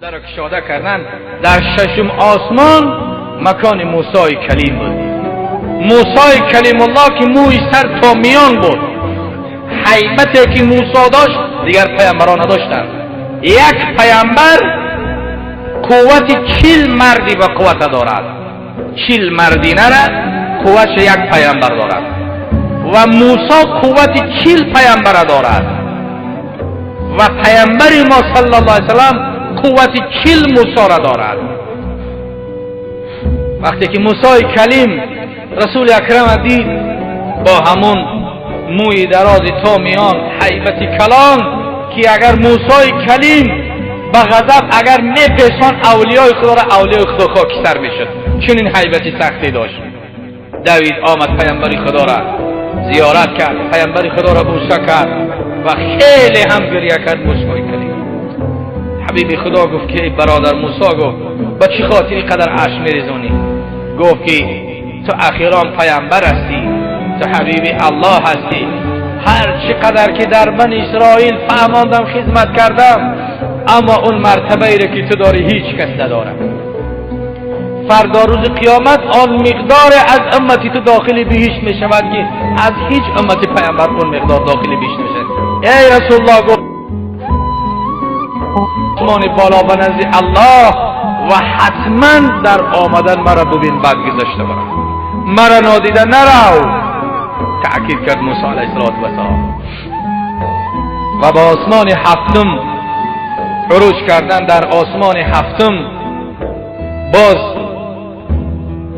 در کشاده کردن در ششم آسمان مکان موسی کلیم بود. موسی کلیم الله که موی سر تا میان بود، هیبتی که موسی داشت دیگر پیامبران نداشتند. یک پیامبر قوت 40 مردی و قوت دارد، 40 مردینه را قوت یک پیامبر دارد و موسی قوت 40 پیامبر دارد و پیامبر ما صلی الله علیه و سلم قوت 40 موسی را دارد. وقتی که موسی کلیم رسول اکرم دید با همون موی دراز تا میان، هیبت کلان که اگر موسی کلیم به غضب اگر میپیسان اولیای خدا را اولیای خدا خاکستر میشد، چنین هیبتی سختی داشت. دوید آمد پیامبر خدا را زیارت کرد، پیامبر خدا را بوسه کرد و خیلی هم گریه کرد. موسی کلیم حبیب خدا گفت که برادر موسی، گفت با چی خاطری قدر اشک میریزونی؟ گفت که تو اخیرا پیامبر هستی، تو حبیب الله هستی، هر چقدر که در بنی اسرائیل فرماندم خدمت کردم، اما اون مرتبه ای که تو داری هیچ کس نداره. فردا روز قیامت آن مقدار از امتی تو داخل بهشت می شود که از هیچ امتی پیامبر اون مقدار داخل بهشت میشه. ای رسول الله، گفت آسمان بالا و نزد الله و حتما در آمدن مرا ببین، بعد گذشته برم، مرا نادیده نرو. تأکید کرد موسی علیه السلام و با آسمان هفتم عروج کردن. در آسمان هفتم باز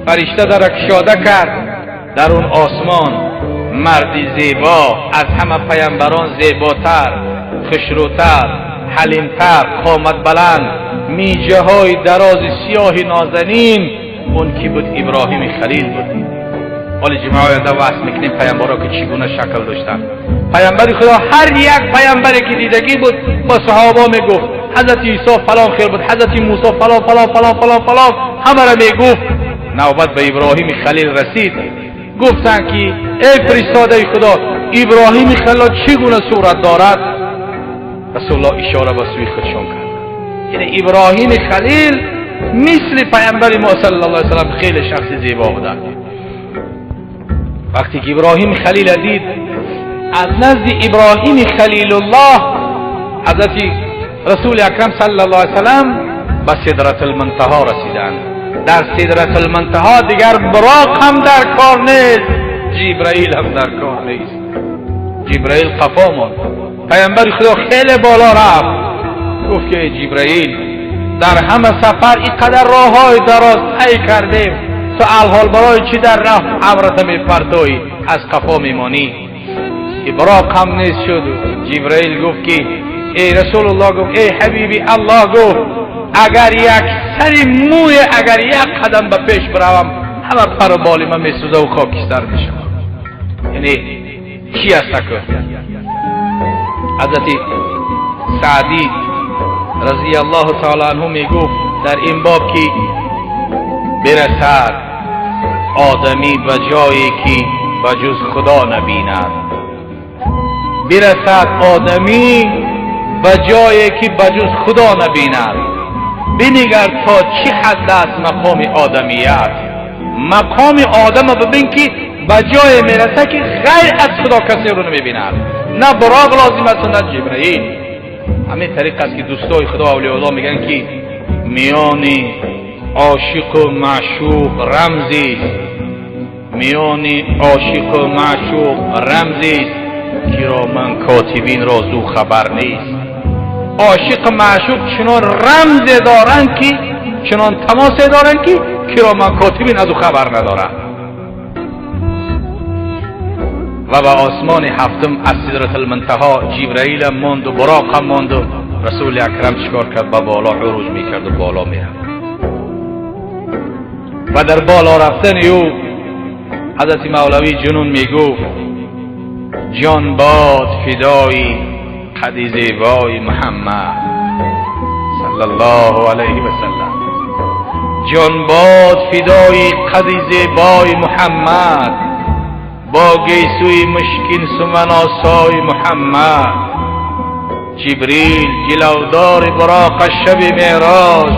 فرشته در کشاده کرد. در اون آسمان مردی زیبا، از همه پیامبران زیباتر، خشروتر، حلیمتر، قامت بلند، میجه های دراز سیاه نازنین، اون کی بود؟ ابراهیم خلیل بود. حالا جمعه آینده واسه میکنیم پیامبرا که چگونه شکل داشتن. پیامبر خدا هر یک پیامبری که دیدگی بود با صحابه میگفت حضرت عیسی فلان خیر بود، حضرت موسی فلان فلان فلان فلان فلان، همه را میگفت. نوبت به ابراهیم خلیل رسید، گفتن که ای فرستاده خدا، ابراهیم خلیل چگونه صورت دارد؟ رسول الله اشاره به سوی خودشون کرد. یعنی ابراهیم خلیل مثل پیامبر ما صلی الله علیه و سلم خیلی شخص زیبا بود. وقتی که ابراهیم خلیل دید، از نزد ابراهیم خلیل الله حضرت رسول اکرم صلی الله علیه و سلم به سدرة المنتهی رسیدند. در سدرة المنتهی دیگر براق هم در کار نیست، جبرائیل هم در کار نیست. جبرائیل قفا ماند. پیامبر خدا خیلی بالا رفت، گفت که جبرائیل در همه سفر اینقدر راههای دراز طی کردیم، تو الحال برای چی در راه عبرت میپرتوی، از قفا میمانی؟ براق هم نیست شد. جبرائیل گفت که ای رسول الله، گفت ای حبیبی الله، گفت اگر یک سری موی، اگر یک قدم به پیش بروم، همه پر و بال من میسوزه و خاکستر میشم. یعنی کی است که حضرت سعدی رضی الله تعالی عنه میگفت در این باب که برسد آدمی به جایی که به جز خدا نبیند، برسد آدمی به جایی که به جز خدا نبیند. بنگر تا چه حد است مقام آدمیت. مقام آدم ببین که به جای میرسه که غیر از خدا کسی رو نمیبیند، نه براق لازم است نه جبرائیل. همین طریق است که دوستای خدا اولیاء الله میگن که میان عاشق و معشوق رمزی است، میان عاشق و معشوق رمزی است، کرامان کاتبین را زو خبر نیست. عاشق معشوق چنان رمز دارند که، چنان تماس دارند که کرامان کاتبین از او خبر ندارند. و به آسمان هفتم از سدرة المنتهی جبرائیل ماند و براق هم ماند و رسول اکرم چکار کرد؟ به بالا عروج میکرد و بالا میرفت. و در بالا رفتن او حضرت مولوی جنون میگفت جان باد فدای قد زیبای محمد صلی الله علیه و سلم، جان باد فدای قد زیبای محمد، با گیسوی مشکین سمن آسای محمد، جبریل جلودار براق شب معراج،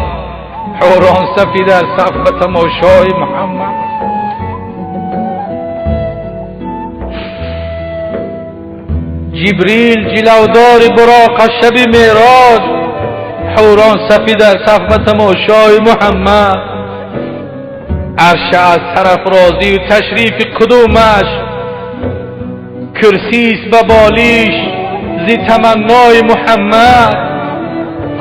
حوران سفید از صف تماشای محمد. جبریل جلودار براق شب معراج، حوران سفید از صف تماشای محمد. عرش از طرف راضی و تشریف کدومش، کرسیست و بالیش زی تمنای محمد.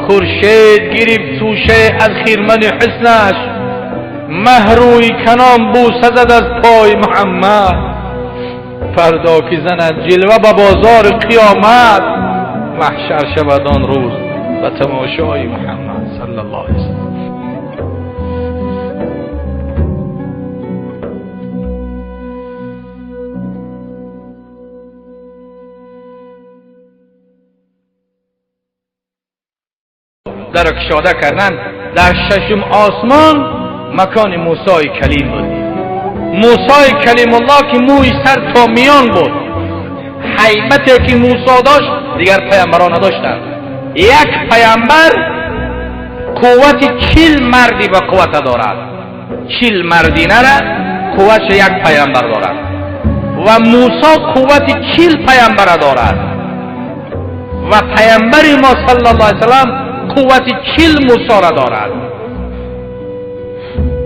خورشید گرفت توشه از خیرمن حسنش، مهروی کنان بوسه زد از پای محمد. فردا که زند جلوه به بازار قیامت، محشر شود آن روز و تماشای محمد صلی الله علیه وسلم. در کشاده کردن در ششم آسمان مکان موسی کلیم بود. موسی کلیم الله که موی سر تا میان بود. هیبتی که موسی داشت دیگر پیامبران نداشتند. یک پیامبر قوت 40 مردی به قوت دارد. 40 مردی نره قوت یک پیامبر دارد و موسی قوت 40 پیامبر دارد و پیامبر ما صلی الله علیه وسلم قوت 40 موسی را دارد.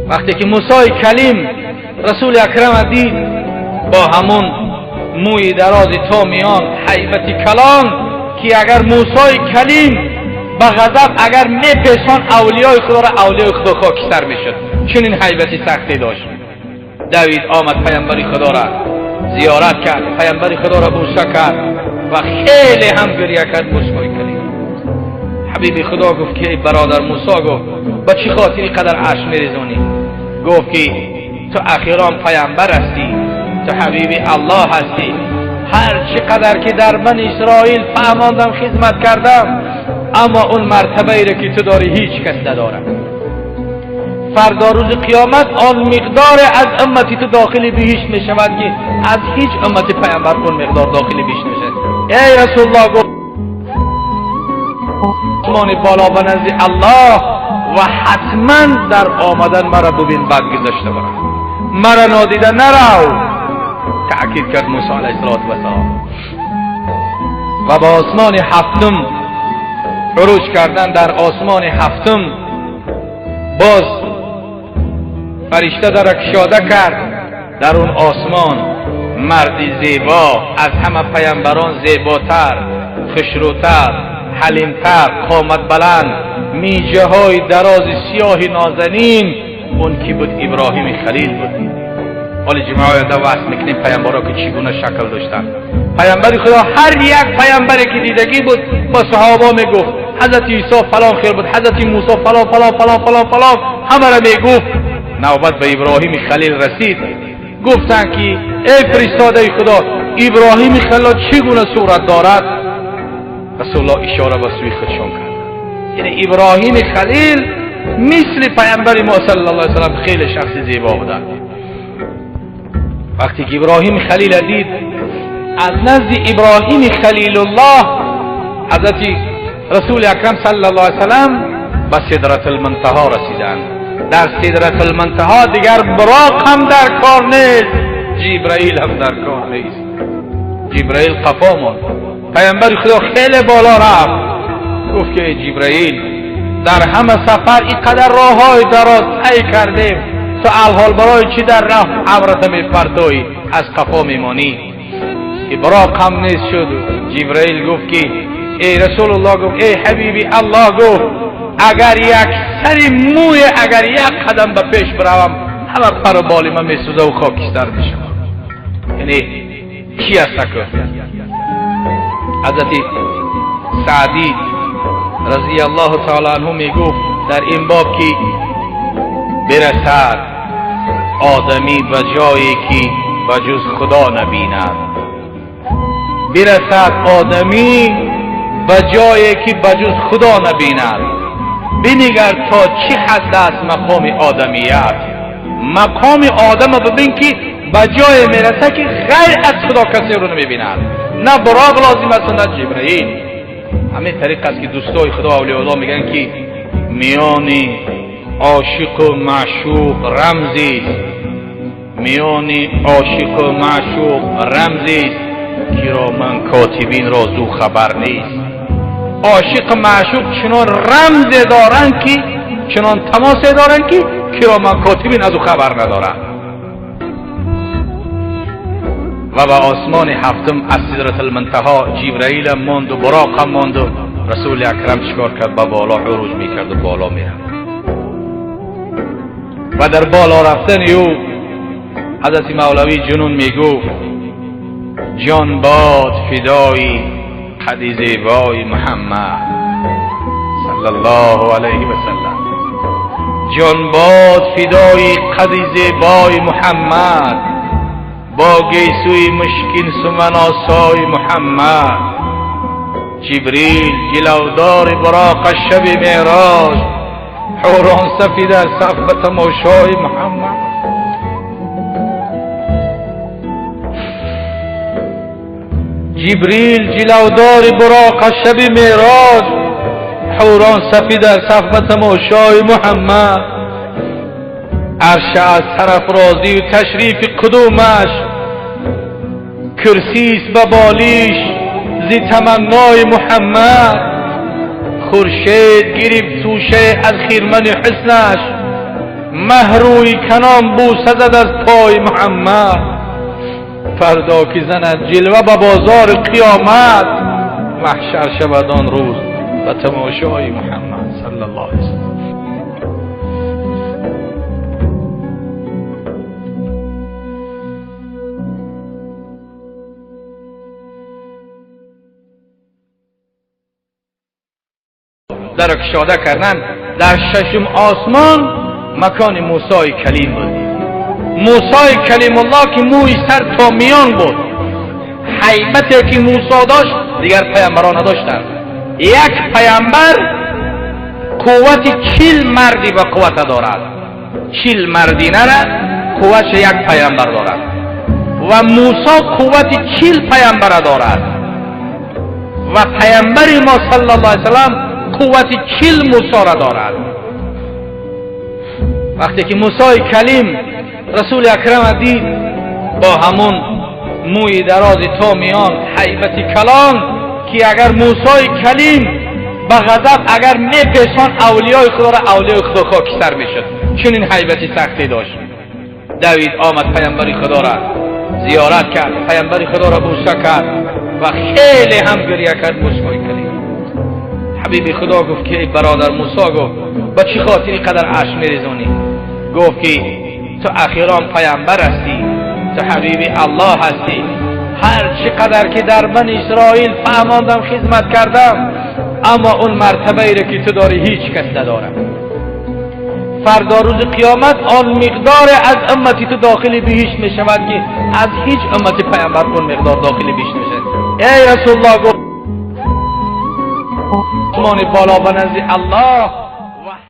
وقتی که موسی کلیم رسول اکرم دید با همون موی دراز تا میان، هیبت کلان که اگر موسی کلیم به غضب اگر میپیسان اولیای خدا را اولیای خدا خاکستر میشد، چنین هیبتی سختی داشت. دوید آمد پیامبر خدا را زیارت کرد، پیامبر خدا را بوسه کرد و خیلی هم گریه کرد. موسی کلیم حبیب خدا گفت که برادر موسی، گفت با چی خاطری قدر عرش میریزونی؟ گفت که تو اخیرا پیامبر هستی، تو حبیب الله هستی. هر چقدر که در بنی اسرائیل فرماندم خدمت کردم، اما اون مرتبه ای که تو داری هیچ کس نداره. فردا روز قیامت آن مقدار از امتی تو داخل بهشت می شود که از هیچ امتی پیامبر اون مقدار داخل بهشت نشد. ای رسول الله گفت آسمان بالا به نزد الله و حتما در آمدن مرا ببین بعد گذشته برم، مرا نادیده نرو. تأکید کرد موسی علیه السلام و با آسمان هفتم عروج کردن. در آسمان هفتم باز فرشته در کشاده کرد. در اون آسمان مردی زیبا، از همه پیامبران زیباتر، خشروتر، حلیمتر، قامت بلند، میجه های دراز سیاه نازنین، اون کی بود؟ ابراهیم خلیل بود. حالا جمعه آینده وصل میکنیم پیامبرها که چگونه شکل داشتن. پیامبر خدا هر یک پیامبری که دیدگی بود با صحابه میگفت حضرت عیسی فلان خیر بود، حضرت موسی فلان فلان فلان فلان فلان، همه را میگفت. نوبت به ابراهیم خلیل رسید، گفتن که ای فرستاده خدا، ابراهیم خلیل چگونه صورت دارد؟ رسول الله اشاره به سوی خودشان کرد. یعنی ابراهیم خلیل مثل پیامبر ما صلی الله علیه وسلم خیلی شخص زیبا بودند. وقتی که ابراهیم خلیل دید، از نزد ابراهیم خلیل الله حضرت رسول اکرم صلی الله علیه وسلم به سدرة المنتهی رسیدند. در سدرة المنتهی دیگر براق هم در کار نیست، جبرائیل هم در کار نیست. جبرائیل قفا ماند. پیامبر خدا خیلی بالا رفت، گفت که جبرائیل در همه سفر اینقدر راههای دراز طی کردیم، تو الحال برای چی در راه عبرت میپرتوی، از قفا میمانی؟ که براق هم نیست شد. جبرائیل گفت که ای رسول الله، گفت ای حبیبی الله، گفت اگر یک سری موی، اگر یک قدم به پیش بروم، همه پر و بال من میسوزه و خاکستر میشم. یعنی کی است که حضرت سعدی رضی الله تعالی عنه میگفت در این باب که برسد آدمی به جایی که به جز خدا نبیند، برسد آدمی به جایی که به جز خدا نبیند. بنگر تا چه حد است مقام آدمیت. مقام آدم ببین که به جای میرسه که غیر از خدا کسی رو نمیبیند. نه براق لازم است نه جبرائیل. همین طریق است که دوستای خدا اولیاء الله میگن که میان عاشق و معشوق رمزی است، میان عاشق و معشوق رمزی است، کراما کاتبین را زو خبر نیست. عاشق و معشوق چنان رمز دارند که چنان تماس دارند که کراما کاتبین از او خبر ندارند. و به آسمان هفتم از سدرة المنتهی جبرائیل ماند و براق هم ماند و رسول اکرم چیکار کرد؟ به بالا عروج میکرد و بالا میرفت. و در بالا رفتن او حضرت مولوی جنون میگفت جان باد فدای قد زیبای محمد صلی الله علیه و سلم، جان باد فدای قد زیبای محمد، با گیسوی مشکین سمن آسای محمد. جبریل جلودار براق شب معراج، حوران سفید در صف تماشای محمد. جبریل جلودار براق شب معراج، حوران سفید در صف تماشای محمد. عرش از سرافرازی و تشریف قدومش، کرسیست و بالیش زی تمنای محمد. خورشید گرفت توشه از خیرمن حسنش، مهروی کنان بوسه زد از پای محمد. فردا که زند جلوه به بازار قیامت، محشر شود آن روز به تماشای محمد صلی الله علیه وسلم. در کشاده کردن در ششم آسمان مکان موسی کلیم بود. موسی کلیم الله که موی سر تا میان بود، هیبتی که موسی داشت دیگر پیامبران نداشتند. یک پیامبر قوت 40 مردی و قوت دارد، 40 مردینه را قوت یک پیامبر دارد و موسی قوت 40 پیامبر دارد و پیامبر ما صلی الله علیه و سلم قوت 40 موسی را دارد. وقتی که موسی کلیم رسول اکرم دید با همون موی دراز تا میان، هیبت کلان که اگر موسی کلیم به غضب اگر میپیسان اولیای خدا را اولیای خدا خاکستر میشد، چنین هیبتی سختی داشت. دوید آمد پیامبر خدا را زیارت کرد، پیامبر خدا را بوسه کرد و خیلی هم گریه کرد. موسی کلیم حبیب خدا گفت که ای برادر موسی، گفت با چی خاطر قدر اشک میریزونی؟ گفت که تو اخیرا پیامبر هستی، تو حبیب الله هستی، هر چقدر که در بنی اسرائیل فهماندم خدمت کردم، اما اون مرتبه ای که تو داری هیچ کس نداره. فردا روز قیامت آن مقدار از امتی تو داخل بهشت می شود که از هیچ امتی پیامبر اون مقدار داخل بهشت نمیشه. ای رسول الله گفت آسمان بالا و نزد الله